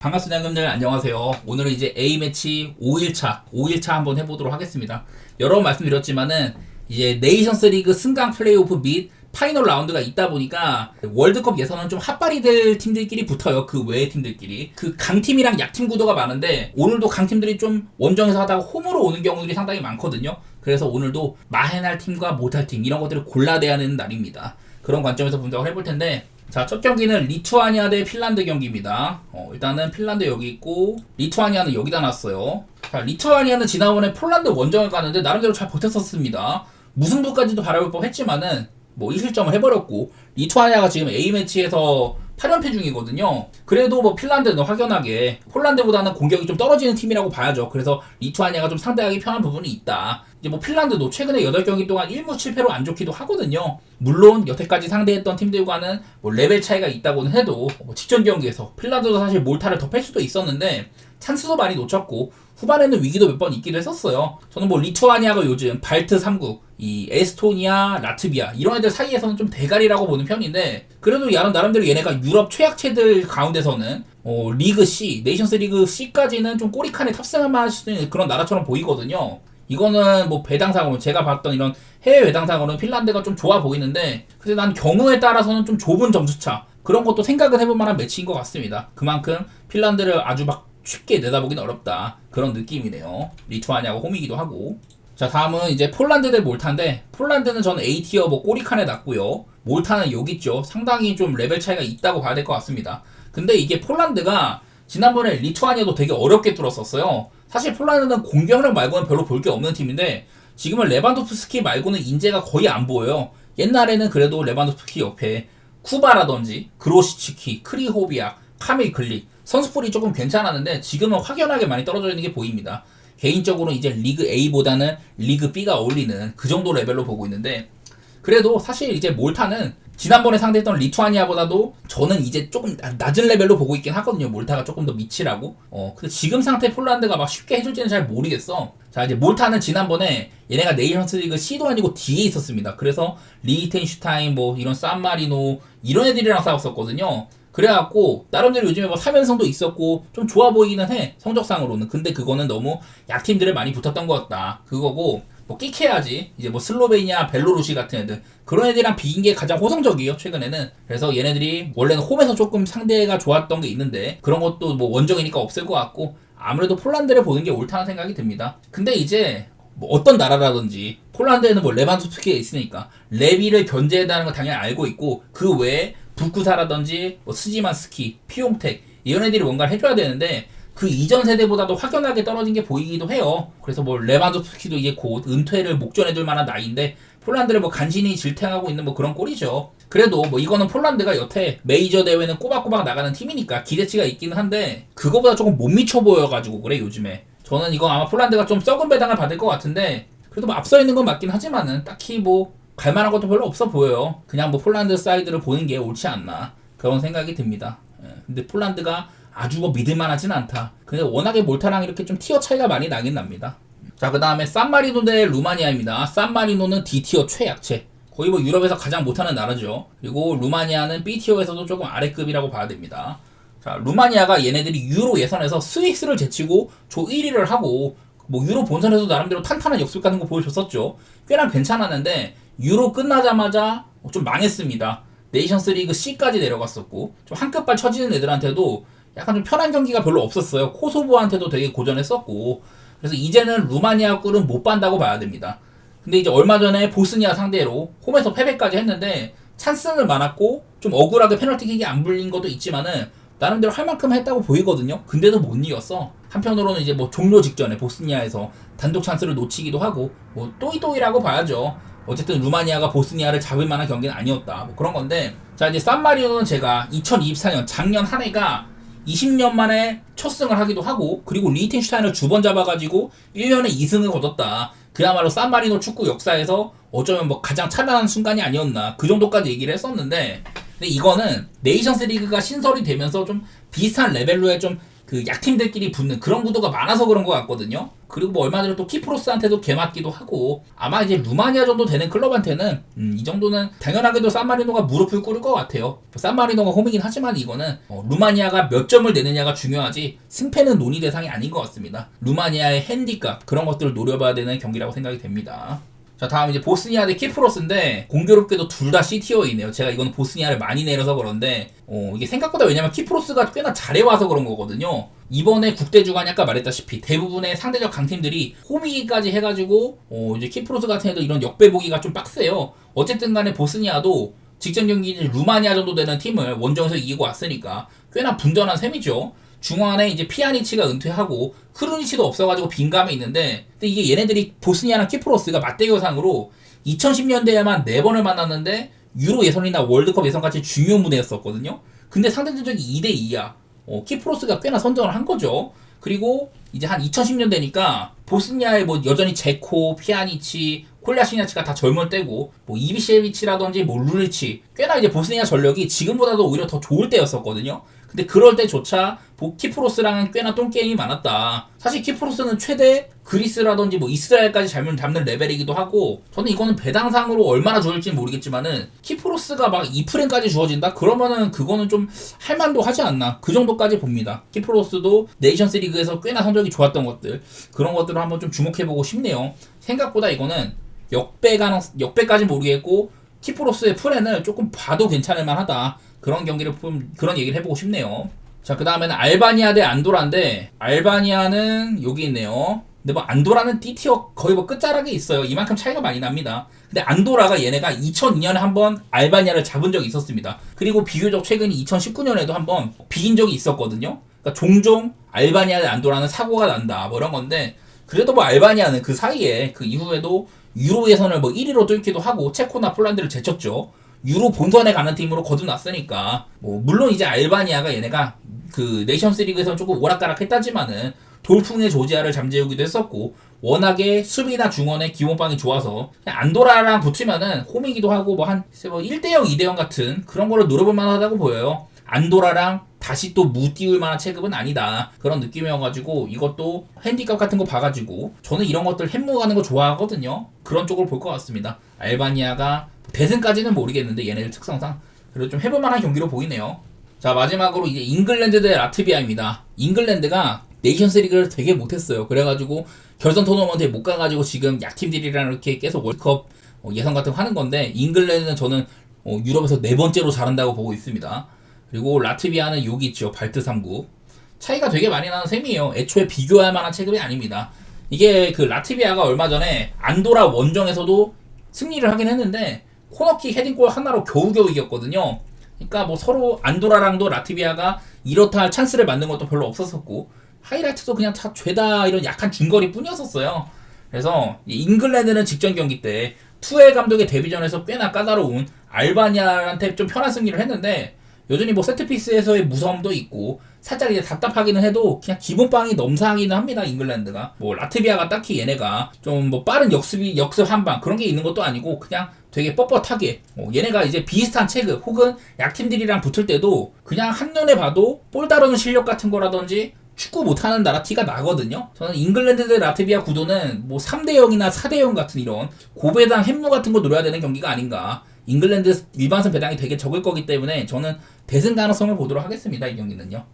반갑습니다, 형님들. 안녕하세요. 오늘은 이제 A매치 5일차 한번 해보도록 하겠습니다. 여러 번 말씀드렸지만은 이제 네이션스 리그 승강 플레이오프 및 파이널 라운드가 있다 보니까 월드컵 예선은 좀 핫발이 될 팀들끼리 붙어요. 그 외의 팀들끼리. 그 강팀이랑 약팀 구도가 많은데 오늘도 강팀들이 좀 원정에서 하다가 홈으로 오는 경우들이 상당히 많거든요. 그래서 오늘도 마해날 팀과 못할 팀 이런 것들을 골라내야 하는 날입니다. 그런 관점에서 분석을 해볼 텐데, 자, 첫 경기는 리투아니아 대 핀란드 경기입니다. 일단은 핀란드 여기 있고 리투아니아는 여기다 놨어요. 자, 리투아니아는 지난번에 폴란드 원정을 가는데 나름대로 잘 버텼었습니다. 무승부까지도 바라볼 법했지만은 뭐 2실점을 해버렸고, 리투아니아가 지금 A매치에서 8연패 중이거든요. 그래도 뭐 핀란드는 확연하게 폴란드보다는 공격이 좀 떨어지는 팀이라고 봐야죠. 그래서 리투아니아가 좀 상대하기 편한 부분이 있다. 이제 뭐 핀란드도 최근에 8경기 동안 1무 7패로 안 좋기도 하거든요. 물론 여태까지 상대했던 팀들과는 뭐 레벨 차이가 있다고는 해도 뭐 직전 경기에서 핀란드도 사실 몰타를 더 팰 수도 있었는데 찬스도 많이 놓쳤고 후반에는 위기도 몇 번 있기도 했었어요. 저는 뭐 리투아니아가 요즘 발트 3국, 이 에스토니아, 라트비아 이런 애들 사이에서는 좀 대가리라고 보는 편인데, 그래도 나름대로 얘네가 유럽 최약체들 가운데서는 리그 C, 네이션스 리그 C까지는 좀 꼬리칸에 탑승할 수 있는 그런 나라처럼 보이거든요. 이거는 뭐 배당상으로 제가 봤던 이런 해외 배당상으로는 핀란드가 좀 좋아 보이는데, 근데 난 경우에 따라서는 좀 좁은 점수차 그런 것도 생각은 해볼 만한 매치인 것 같습니다. 그만큼 핀란드를 아주 막 쉽게 내다보기는 어렵다 그런 느낌이네요. 리투아니아가 홈이기도 하고. 자, 다음은 이제 폴란드 대 몰타인데, 폴란드는 저는 A티어 뭐 꼬리칸에 놨고요. 몰타는 여기 있죠. 상당히 좀 레벨 차이가 있다고 봐야 될 것 같습니다. 근데 이게 폴란드가 지난번에 리투아니아도 되게 어렵게 뚫었었어요. 사실 폴란드는 공격력 말고는 별로 볼 게 없는 팀인데 지금은 레반도프스키 말고는 인재가 거의 안 보여요. 옛날에는 그래도 레반도프스키 옆에 쿠바라든지 그로시치키, 크리호비아, 카밀 글릭 선수풀이 조금 괜찮았는데 지금은 확연하게 많이 떨어져 있는 게 보입니다. 개인적으로 이제 리그 A보다는 리그 B가 어울리는 그 정도 레벨로 보고 있는데, 그래도 사실 이제 몰타는 지난번에 상대했던 리투아니아보다도 저는 이제 조금 낮은 레벨로 보고 있긴 하거든요. 몰타가 조금 더 미치라고. 근데 지금 상태 폴란드가 막 쉽게 해줄지는 잘 모르겠어. 자, 이제 몰타는 지난번에 얘네가 네이션스 리그 C도 아니고 D에 있었습니다. 그래서 리히텐슈타인 뭐 이런 산마리노 이런 애들이랑 싸웠었거든요. 그래갖고 나름대로 요즘에 뭐 3연승도 있었고 좀 좋아 보이기는 해, 성적상으로는. 근데 그거는 너무 약팀들을 많이 붙었던 것 같다 그거고, 뭐 끽해야지 이제 뭐 슬로베니아, 벨로루시 같은 애들 그런 애들이랑 비긴 게 가장 호성적이에요 최근에는. 그래서 얘네들이 원래는 홈에서 조금 상대가 좋았던 게 있는데 그런 것도 뭐 원정이니까 없을 것 같고, 아무래도 폴란드를 보는 게 옳다는 생각이 듭니다. 근데 이제 뭐 어떤 나라라든지 폴란드에는 뭐 레반도프스키가 있으니까 레비를 견제해야 하는 건 당연히 알고 있고, 그 외에 북구사라든지 뭐 스지만스키, 피용텍 이런 애들이 뭔가를 해줘야 되는데 그 이전 세대보다도 확연하게 떨어진 게 보이기도 해요. 그래서 뭐 레반도프스키도 이제 곧 은퇴를 목전해둘 만한 나이인데 폴란드를 뭐 간신히 질탱하고 있는 뭐 그런 꼴이죠. 그래도 뭐 이거는 폴란드가 여태 메이저 대회는 꼬박꼬박 나가는 팀이니까 기대치가 있기는 한데 그거보다 조금 못 미쳐 보여가지고 그래 요즘에. 저는 이거 아마 폴란드가 좀 썩은 배당을 받을 것 같은데, 그래도 뭐 앞서 있는 건 맞긴 하지만은 딱히 뭐 갈만한 것도 별로 없어 보여요. 그냥 뭐 폴란드 사이드를 보는 게 옳지 않나 그런 생각이 듭니다. 근데 폴란드가 아주 뭐 믿을만하진 않다. 근데 워낙에 몰타랑 이렇게 좀 티어 차이가 많이 나긴 납니다. 자, 그 다음에 산마리노 대 루마니아입니다. 산마리노는 D티어 최약체, 거의 뭐 유럽에서 가장 못하는 나라죠. 그리고 루마니아는 B티어에서도 조금 아래급이라고 봐야 됩니다. 자, 루마니아가 얘네들이 유로 예선에서 스위스를 제치고 조 1위를 하고 뭐 유로 본선에서 나름대로 탄탄한 역습 가는 거 보여줬었죠. 꽤나 괜찮았는데 유로 끝나자마자 좀 망했습니다. 네이션스 리그 C까지 내려갔었고 좀 한끗발 처지는 애들한테도 약간 좀 편한 경기가 별로 없었어요. 코소보한테도 되게 고전했었고, 그래서 이제는 루마니아 꿀은 못 반다고 봐야 됩니다. 근데 이제 얼마 전에 보스니아 상대로 홈에서 패배까지 했는데 찬스는 많았고 좀 억울하게 페널티킥이 안 불린 것도 있지만은 나름대로 할 만큼 했다고 보이거든요. 근데도 못 이겼어. 한편으로는 이제 뭐 종료 직전에 보스니아에서 단독 찬스를 놓치기도 하고 뭐 또이또이라고 봐야죠. 어쨌든 루마니아가 보스니아를 잡을 만한 경기는 아니었다 뭐 그런 건데, 자, 이제 산마리노는 제가 2024년 작년 한 해가 20년 만에 첫 승을 하기도 하고, 그리고 리히텐슈타인을 두 번 잡아가지고 1년에 2승을 거뒀다. 그야말로 산마리노 축구 역사에서 어쩌면 뭐 가장 찬란한 순간이 아니었나 그 정도까지 얘기를 했었는데, 근데 이거는 네이션스 리그가 신설이 되면서 좀 비슷한 레벨로의 좀 그 약팀들끼리 붙는 그런 구도가 많아서 그런 것 같거든요. 그리고 뭐 얼마 전에 또 키프로스한테도 개맞기도 하고 아마 이제 루마니아 정도 되는 클럽한테는 이 정도는 당연하게도 산마리노가 무릎을 꿇을 것 같아요. 산마리노가 홈이긴 하지만 이거는 루마니아가 몇 점을 내느냐가 중요하지 승패는 논의 대상이 아닌 것 같습니다. 루마니아의 핸디값 그런 것들을 노려봐야 되는 경기라고 생각이 됩니다. 자, 다음 이제 보스니아 대 키프로스인데 공교롭게도 둘 다 CTO이네요. 제가 이거는 보스니아를 많이 내려서 그런데 이게 생각보다 왜냐면 키프로스가 꽤나 잘해와서 그런 거거든요. 이번에 국대 주간이 아까 말했다시피 대부분의 상대적 강팀들이 홈이기까지 해가지고 이제 키프로스 같은 애도 이런 역배 보기가 좀 빡세요. 어쨌든 간에 보스니아도 직전 경기 루마니아 정도 되는 팀을 원정에서 이기고 왔으니까 꽤나 분전한 셈이죠. 중앙에 이제 피아니치가 은퇴하고 크루니치도 없어가지고 빈감이 있는데 근데 이게 얘네들이 보스니아랑 키프로스가 맞대결상으로 2010년대에만 4번을 만났는데 유로 예선이나 월드컵 예선같이 중요 무대였었거든요. 근데 상대전적이 2대2야. 키프로스가 꽤나 선전을 한 거죠. 그리고 이제 한 2010년대니까 보스니아에 뭐 여전히 제코, 피아니치, 콜라시냐치가 다 젊을 때고 뭐 이비셰비치라든지 뭐 룰리치 꽤나 이제 보스니아 전력이 지금보다도 오히려 더 좋을 때였었거든요. 근데 그럴 때조차 키프로스랑은 꽤나 똥게임이 많았다. 사실 키프로스는 최대 그리스라든지 뭐 이스라엘까지 잡는 레벨이기도 하고 저는 이거는 배당상으로 얼마나 주어질지 모르겠지만은 키프로스가 막 2프랭까지 주어진다? 그러면은 그거는 좀 할만도 하지 않나 그 정도까지 봅니다. 키프로스도 네이션스 리그에서 꽤나 성적이 좋았던 것들 그런 것들을 한번 좀 주목해보고 싶네요. 생각보다 이거는 역배까지 모르겠고 키프로스의 프렌을 조금 봐도 괜찮을 만하다. 그런 얘기를 해보고 싶네요. 자, 그 다음에는 알바니아 대 안도라인데, 알바니아는 여기 있네요. 근데 뭐 안도라는 D티어 거의 뭐 끝자락에 있어요. 이만큼 차이가 많이 납니다. 근데 안도라가 얘네가 2002년에 한번 알바니아를 잡은 적이 있었습니다. 그리고 비교적 최근 2019년에도 한번 비긴 적이 있었거든요. 그러니까 종종 알바니아 대 안도라는 사고가 난다. 뭐 이런 건데, 그래도 뭐 알바니아는 그 사이에 그 이후에도 유로 예선을 뭐 1위로 뚫기도 하고 체코나 폴란드를 제쳤죠. 유로 본선에 가는 팀으로 거듭났으니까 뭐 물론 이제 알바니아가 얘네가 그 네이션스 리그에서는 조금 오락가락했다지만은 돌풍의 조지아를 잠재우기도 했었고 워낙에 수비나 중원의 기본빵이 좋아서 안도라랑 붙으면은 홈이기도 하고 뭐 한 1대0, 2대0 같은 그런 거를 노려볼 만하다고 보여요. 안도라랑 다시 또 무띄울 만한 체급은 아니다. 그런 느낌이어가지고 이것도 핸디값 같은 거 봐가지고 저는 이런 것들 햄무 가는 거 좋아하거든요. 그런 쪽으로 볼 것 같습니다. 알바니아가 대승까지는 모르겠는데 얘네들 특성상 그래도 좀 해볼 만한 경기로 보이네요. 자, 마지막으로 이제 잉글랜드 대 라트비아입니다. 잉글랜드가 네이션스 리그를 되게 못했어요. 그래가지고 결선 토너먼트에 못 가가지고 지금 약팀들이랑 이렇게 계속 월드컵 예선 같은 거 하는 건데 잉글랜드는 저는 유럽에서 4번째로 잘한다고 보고 있습니다. 그리고 라트비아는 여기 있죠. 발트 3국. 차이가 되게 많이 나는 셈이에요. 애초에 비교할 만한 체급이 아닙니다. 이게 그 라트비아가 얼마 전에 안도라 원정에서도 승리를 하긴 했는데 코너킥 헤딩골 하나로 겨우겨우 이겼거든요. 그러니까 뭐 서로 안도라랑도 라트비아가 이렇다 할 찬스를 만든 것도 별로 없었었고 하이라이트도 그냥 다 죄다 이런 약한 중거리 뿐이었었어요. 그래서 잉글랜드는 직전 경기 때 투엘 감독의 데뷔전에서 꽤나 까다로운 알바니아한테 좀 편한 승리를 했는데 여전히 뭐 세트피스에서의 무서움도 있고 살짝 이제 답답하기는 해도 그냥 기본빵이 넘사하기는 합니다. 잉글랜드가 뭐 라트비아가 딱히 얘네가 좀 뭐 빠른 역습 한방 그런 게 있는 것도 아니고 그냥 되게 뻣뻣하게 얘네가 이제 비슷한 체급 혹은 약팀들이랑 붙을 때도 그냥 한눈에 봐도 볼 다루는 실력 같은 거라든지 축구 못하는 나라 티가 나거든요. 저는 잉글랜드 대 라트비아 구도는 뭐 3대0이나 4대0 같은 이런 고배당 햄무 같은 거 노려야 되는 경기가 아닌가. 잉글랜드 일반선 배당이 되게 적을 거기 때문에 저는 대승 가능성을 보도록 하겠습니다. 이 경기는요.